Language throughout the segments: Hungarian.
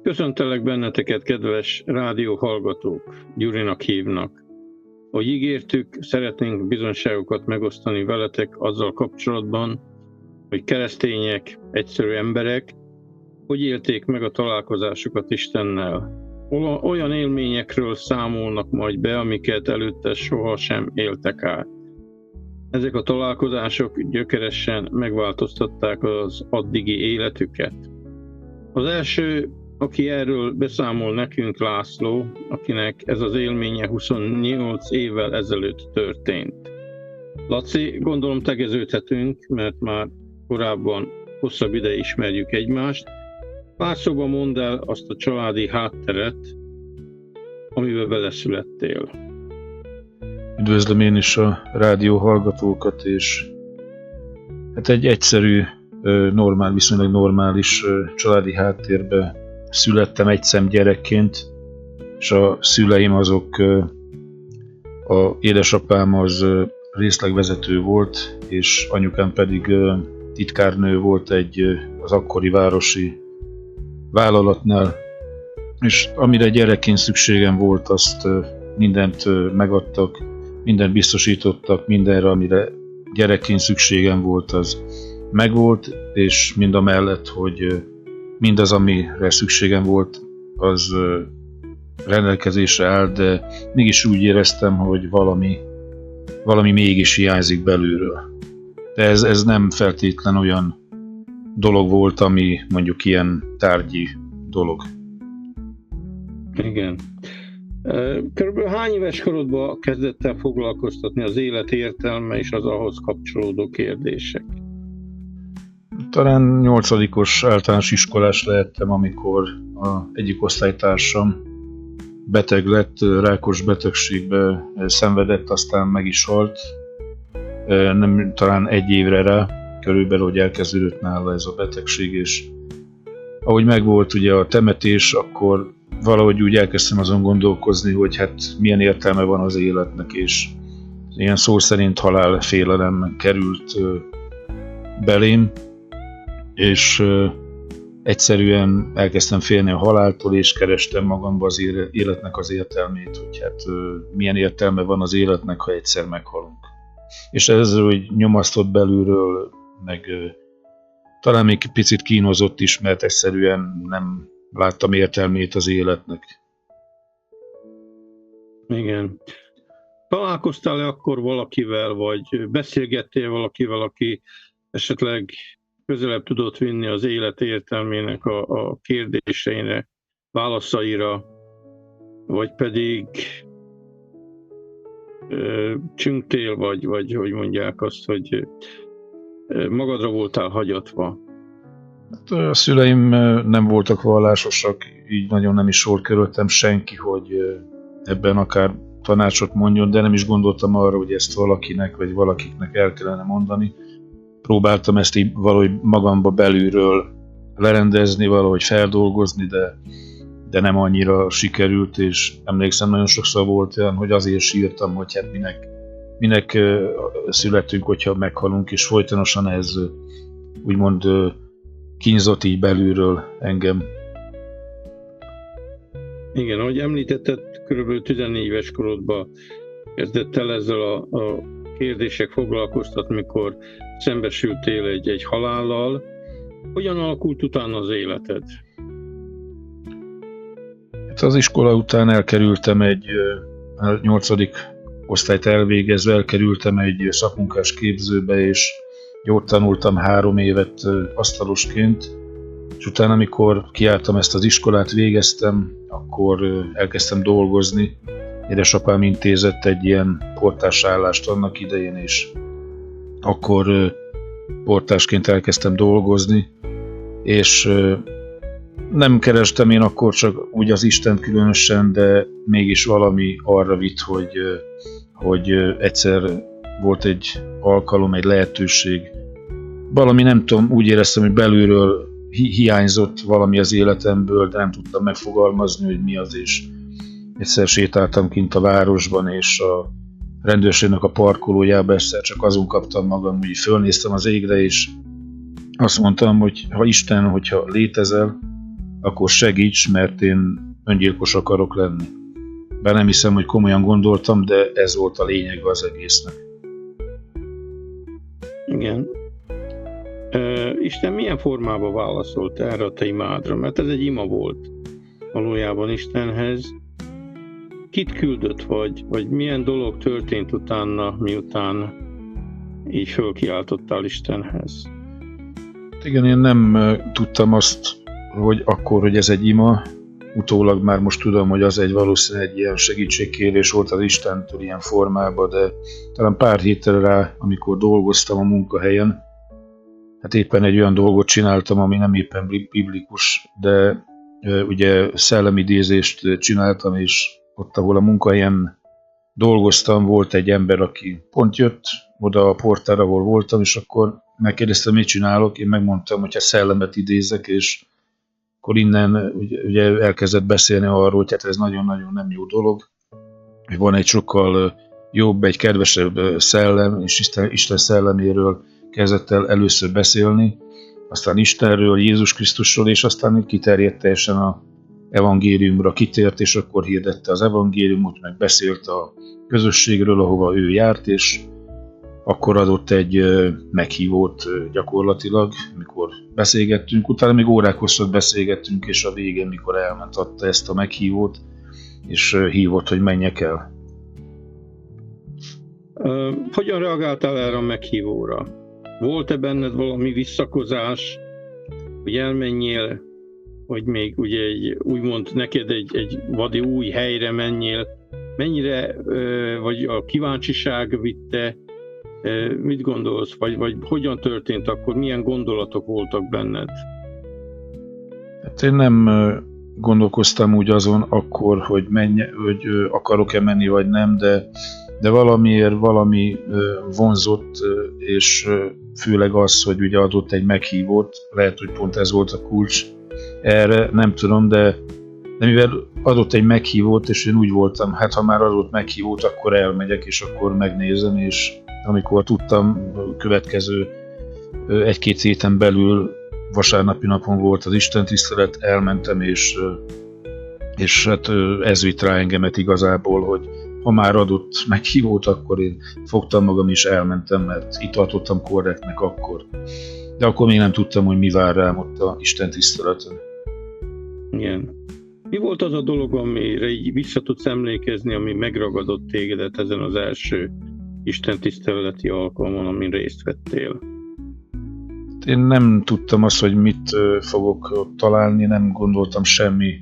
Köszöntelek benneteket, kedves rádióhallgatók, Gyurinak hívnak. Ahogy ígértük, szeretnénk bizonyságokat megosztani veletek azzal kapcsolatban, hogy keresztények, egyszerű emberek, hogy élték meg a találkozásukat Istennel. Olyan élményekről számolnak majd be, amiket előtte sohasem éltek át. Ezek a találkozások gyökeresen megváltoztatták az addigi életüket. Az első, aki erről beszámol nekünk, László, akinek ez az élménye 28 évvel ezelőtt történt. Laci, gondolom tegeződhetünk, mert már korábban hosszabb ideje ismerjük egymást. Pár szóban mondd el azt a családi hátteret, amivel beleszülettél. Üdvözlöm én is a rádió hallgatókat, és hát egy egyszerű, viszonylag normális családi háttérbe születtem egyszem gyerekként, és a szüleim azok, a édesapám az részlegvezető volt, és anyukám pedig titkárnő volt az akkori városi vállalatnál, és amire gyerekként szükségem volt, azt mindent megadtak, mindent biztosítottak, mindenre, amire gyerekként szükségem volt, az megvolt, és mind a mellett, hogy mindaz, amire szükségem volt, az rendelkezésre áll, de mégis úgy éreztem, hogy valami mégis hiányzik belülről. De ez nem feltétlen olyan dolog volt, ami mondjuk ilyen tárgyi dolog. Igen. Körülbelül hány éves korodban kezdett el foglalkoztatni az élet értelme és az ahhoz kapcsolódó kérdések? Talán 8-os általános iskolás lehettem, amikor egyik osztálytársam beteg lett, rákos betegségbe szenvedett, aztán meg is halt. Nem talán egy évre rá, körülbelül, hogy elkezdődött nála ez a betegség, és ahogy megvolt ugye a temetés, akkor valahogy úgy elkezdtem azon gondolkozni, hogy hát milyen értelme van az életnek, és ilyen szó szerint halálfélelem került belém, és egyszerűen elkezdtem félni a haláltól, és kerestem magamba az életnek az értelmét, hogy hát milyen értelme van az életnek, ha egyszer meghalunk. És ez úgy nyomasztott belülről, meg talán még picit kínozott is, mert egyszerűen nem láttam értelmét az életnek. Igen. Találkoztál-e akkor valakivel, vagy beszélgettél valakivel, aki esetleg közelebb tudott vinni az élet értelmének a kérdéseire, válaszaira, vagy pedig csüngtél, vagy hogy mondják azt, hogy magadra voltál hagyatva? Hát a szüleim nem voltak vallásosak, így nagyon nem is sor körültem senki, hogy ebben akár tanácsot mondjon, de nem is gondoltam arra, hogy ezt valakinek vagy valakiknek el kellene mondani. Próbáltam ezt így valahogy magamba belülről lerendezni, valahogy feldolgozni, de nem annyira sikerült, és emlékszem, nagyon sokszor volt olyan, hogy azért sírtam, hogy hát minek születünk, hogyha meghalunk, és folytonosan ez úgymond kínzott így belülről engem. Igen, ahogy említetted, kb. 14 éves korodban kezdett el ezzel a kérdések foglalkoztatni, mikor szembesültél egy halállal. Hogyan alakult utána az életed? Hát az iskola után elkerültem a 8. osztályt elvégezve, elkerültem egy szakmunkás képzőbe, és ott tanultam 3 évet asztalosként, és utána, amikor kiálltam ezt az iskolát, végeztem, akkor elkezdtem dolgozni. Édesapám intézett egy ilyen portásállást annak idején, és akkor portásként elkezdtem dolgozni, és nem kerestem én akkor csak úgy az Istent különösen, de mégis valami arra vitt, hogy egyszer volt egy alkalom, egy lehetőség. Valami, nem tudom, úgy éreztem, hogy belülről hiányzott valami az életemből, de nem tudtam megfogalmazni, hogy mi az, és egyszer sétáltam kint a városban, és a rendőrségnek a parkolójába egyszer csak azon kaptam magam, hogy fölnéztem az égre, és azt mondtam, hogy ha Isten, hogyha létezel, akkor segíts, mert én öngyilkos akarok lenni. Bár nem hiszem, hogy komolyan gondoltam, de ez volt a lényege az egésznek. Igen. Isten milyen formában válaszolt erre a te imádra? Mert ez egy ima volt valójában Istenhez. Kit küldött, vagy milyen dolog történt utána, miután így fölkiáltottál Istenhez? Igen, én nem tudtam azt, hogy akkor, hogy ez egy ima, utólag már most tudom, hogy az valószínűleg egy ilyen segítségkérés volt az Istentől ilyen formában, de talán pár héttel rá, amikor dolgoztam a munkahelyen, hát éppen egy olyan dolgot csináltam, ami nem éppen biblikus, de ugye szellemidézést csináltam, és ott, ahol a munkahelyen dolgoztam, volt egy ember, aki pont jött oda a portára, ahol voltam, és akkor megkérdeztem, mit csinálok, én megmondtam, hogy szellemet idézek, és akkor innen ugye elkezdett beszélni arról, hogy hát ez nagyon-nagyon nem jó dolog, hogy van egy sokkal jobb, egy kedvesebb szellem, és Isten szelleméről kezdett el először beszélni, aztán Istenről, Jézus Krisztusról, és aztán kiterjedt teljesen az evangéliumra kitért, és akkor hirdette az evangéliumot, meg beszélt a közösségről, ahova ő járt, és akkor adott egy meghívót gyakorlatilag, mikor beszélgettünk, utána még órák hosszat beszélgettünk, és a végén, mikor elment, adta ezt a meghívót, és hívott, hogy menjek el. Hogyan reagáltál erre a meghívóra? Volt-e benned valami visszakozás, hogy elmenjél, vagy még ugye úgymond neked egy vadi új helyre menjél? Mennyire, vagy a kíváncsiság vitte? Mit gondolsz, vagy hogyan történt akkor? Milyen gondolatok voltak benned? Hát én nem gondolkoztam úgy azon akkor, hogy akarok-e menni, vagy nem, de valami vonzott, és főleg az, hogy ugye adott egy meghívót, lehet, hogy pont ez volt a kulcs erre, nem tudom, de mivel adott egy meghívót, és én úgy voltam, hát ha már adott meghívót, akkor elmegyek, és akkor megnézem, és amikor tudtam, következő egy-két héten belül vasárnapi napon volt az istentisztelet, elmentem, és hát ez vitt rá engemet igazából, hogy ha már adott meghívót, akkor én fogtam magam és elmentem, mert itt tartottam korrektnek akkor. De akkor még nem tudtam, hogy mi vár rám ott a istentiszteleten. Igen. Mi volt az a dolog, amire így vissza tudsz emlékezni, ami megragadott tégedet ezen az első istentiszteleti alkalmon, amin részt vettél? Én nem tudtam azt, hogy mit fogok találni, nem gondoltam semmi,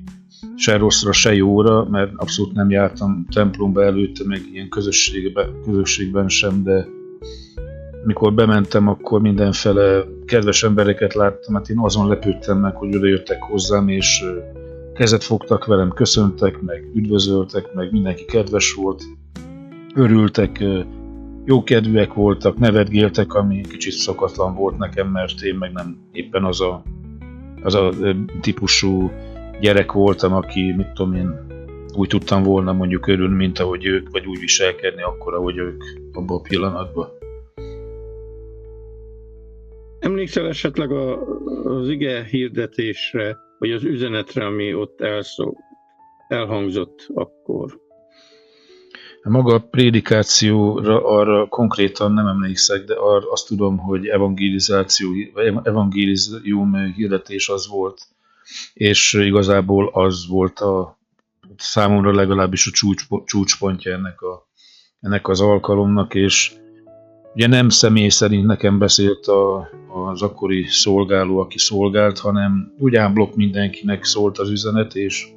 se rosszra, se jóra, mert abszolút nem jártam templomba előtte, meg ilyen közösségben sem, de mikor bementem, akkor mindenfele kedves embereket láttam, hát én azon lepődtem meg, hogy oda jöttek hozzám, és kezet fogtak velem, köszöntek, meg üdvözöltek, meg mindenki kedves volt, örültek, jókedvűek voltak, nevetgéltek, ami kicsit szokatlan volt nekem, mert én meg nem éppen az a típusú gyerek voltam, aki, mit tudom én, úgy tudtam volna mondjuk örülni, mint ahogy ők, vagy úgy viselkedni akkor, ahogy ők abban a pillanatban. Emlékszel esetleg az ige hirdetésre, vagy az üzenetre, ami ott elhangzott akkor? Maga a prédikációra arra konkrétan nem emlékszek, de azt tudom, hogy evangélium hirdetés az volt, és igazából az volt számomra legalábbis a csúcspontja ennek az alkalomnak, és ugye nem személy szerint nekem beszélt az akkori szolgáló, aki szolgált, hanem úgy ámblok mindenkinek szólt az üzenet, és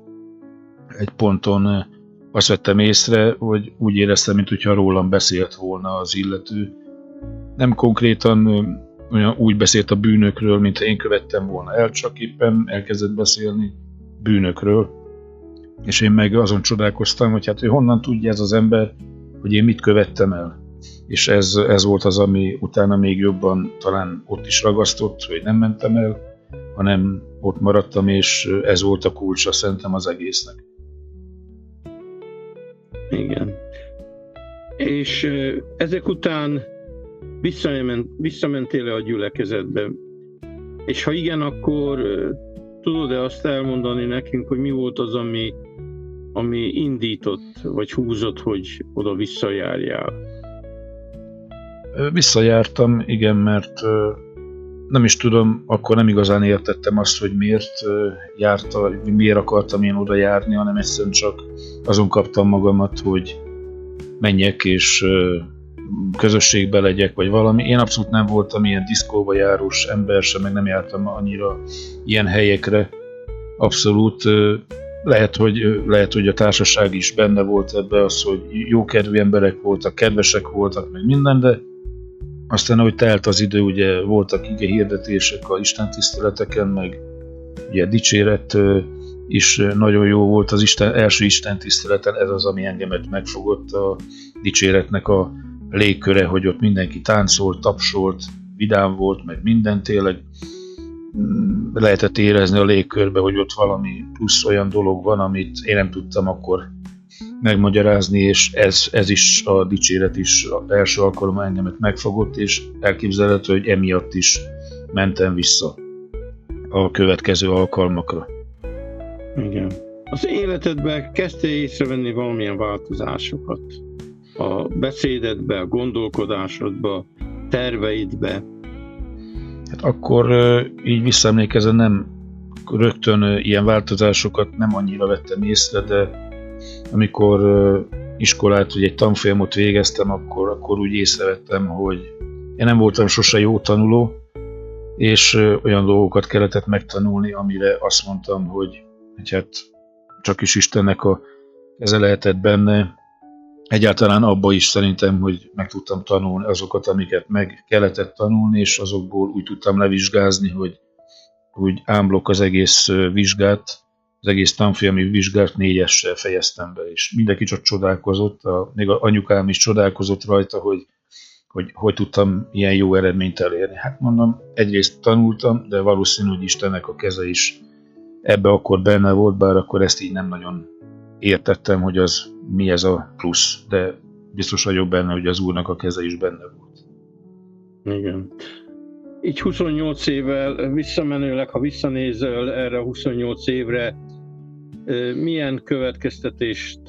egy ponton azt vettem észre, hogy úgy éreztem, mintha rólam beszélt volna az illető. Nem konkrétan olyan úgy beszélt a bűnökről, mintha én követtem volna el, csak éppen elkezdett beszélni bűnökről. És én meg azon csodálkoztam, hogy hát ő honnan tudja ez az ember, hogy én mit követtem el. És ez volt az, ami utána még jobban talán ott is ragasztott, hogy nem mentem el, hanem ott maradtam, és ez volt a kulcsa szerintem az egésznek. Igen. És ezek után visszamentél-e a gyülekezetbe? És ha igen, akkor tudod-e azt elmondani nekünk, hogy mi volt az, ami indított, vagy húzott, hogy oda visszajárjál? Visszajártam, igen, mert nem is tudom, akkor nem igazán értettem azt, hogy miért járta, miért akartam én oda járni, hanem egyszerűen csak azon kaptam magamat, hogy menjek és közösségbe legyek, vagy valami. Én abszolút nem voltam ilyen diszkóba járós ember sem, meg nem jártam annyira ilyen helyekre. Abszolút lehet, hogy a társaság is benne volt ebbe, az, hogy jókedvű emberek voltak, kedvesek voltak, meg minden, de aztán, ahogy telt az idő, ugye voltak ige hirdetések a istentiszteleteken, meg ugye dicséret is nagyon jó volt az első istentiszteleten, ez az, ami engemet megfogott, a dicséretnek a légköre, hogy ott mindenki táncolt, tapsolt, vidám volt, meg minden, tényleg lehetett érezni a légkörbe, hogy ott valami plusz olyan dolog van, amit én nem tudtam akkor megmagyarázni, és ez is, a dicséret is az első alkalommal engemet megfogott, és elképzelhető, hogy emiatt is mentem vissza a következő alkalmakra. Igen. Az életedben kezdtél észrevenni valamilyen változásokat? A beszédedbe, a gondolkodásodba, terveidbe? Hát akkor így visszaemlékezve nem rögtön ilyen változásokat nem annyira vettem észre, de amikor iskolát, vagy egy tanfolyamot végeztem, akkor úgy észrevettem, hogy én nem voltam sose jó tanuló, és olyan dolgokat kellett megtanulni, amire azt mondtam, hogy hát csak is Istennek a keze lehetett benne. Egyáltalán abba is szerintem, hogy meg tudtam tanulni azokat, amiket meg kellett tanulni, és azokból úgy tudtam levizsgázni, hogy úgy ámblok az egész vizsgát, az egész tanfolyami vizsgát 4-essel fejeztem be, és mindenki csak csodálkozott, még az anyukám is csodálkozott rajta, hogy tudtam ilyen jó eredményt elérni. Hát mondom, egyrészt tanultam, de valószínű, hogy Istennek a keze is ebbe akkor benne volt, bár akkor ezt így nem nagyon értettem, hogy az mi ez a plusz, de biztos vagyok benne, hogy az Úrnak a keze is benne volt. Igen. Így 28 évvel visszamenőleg, ha visszanézel erre a 28 évre, milyen következtetést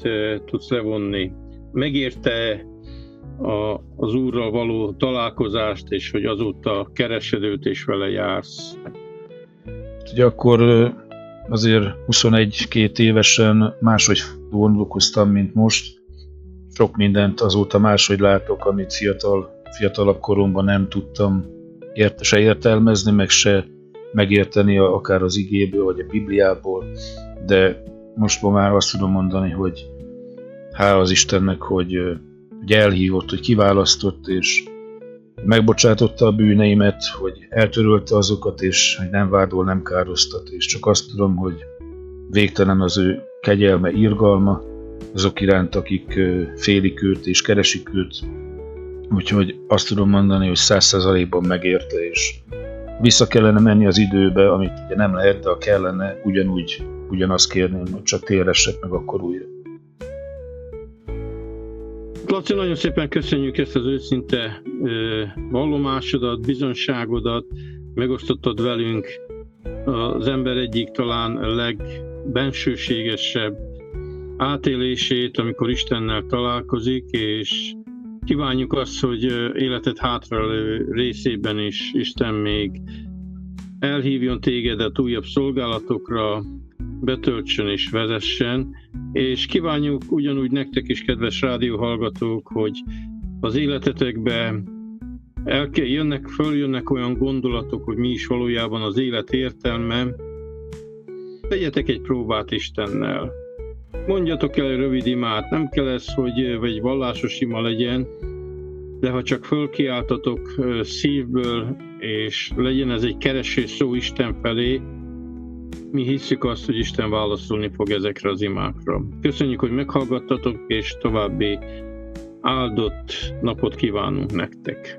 tudsz levonni? Megérte az Úrral való találkozást, és hogy azóta keresed őt és vele jársz? Ugye akkor azért 21-2 évesen máshogy gondolkoztam, mint most. Sok mindent azóta máshogy látok, amit fiatalabb koromban nem tudtam se értelmezni, meg se megérteni akár az igéből, vagy a Bibliából, de most már azt tudom mondani, hogy hála az Istennek, hogy elhívott, hogy kiválasztott, és megbocsátotta a bűneimet, hogy eltörölte azokat, és hogy nem vádol, nem károsztat, és csak azt tudom, hogy végtelen az ő kegyelme, irgalma azok iránt, akik félik őt és keresik őt. Úgyhogy azt tudom mondani, hogy 100%-ban megérte, és vissza kellene menni az időbe, amit ugye nem lehet, de ha kellene, ugyanazt kérném, hogy csak téressek meg akkor újra. Laci, nagyon szépen köszönjük ezt az őszinte vallomásodat, bizonságodat, megosztottad velünk az ember egyik talán legbensőségesebb átélését, amikor Istennel találkozik, és kívánjuk azt, hogy életed hátralévő részében is Isten még elhívjon tégedet újabb szolgálatokra, betöltsön és vezessen, és kívánjuk ugyanúgy nektek is, kedves rádióhallgatók, hogy az életetekbe följönnek olyan gondolatok, hogy mi is valójában az élet értelme. Tegyetek egy próbát Istennel. Mondjatok el egy rövid imát, nem kell ez, hogy egy vallásos ima legyen, de ha csak fölkiáltatok szívből, és legyen ez egy keresés szó Isten felé, mi hisszük azt, hogy Isten válaszolni fog ezekre az imákra. Köszönjük, hogy meghallgattatok, és további áldott napot kívánunk nektek.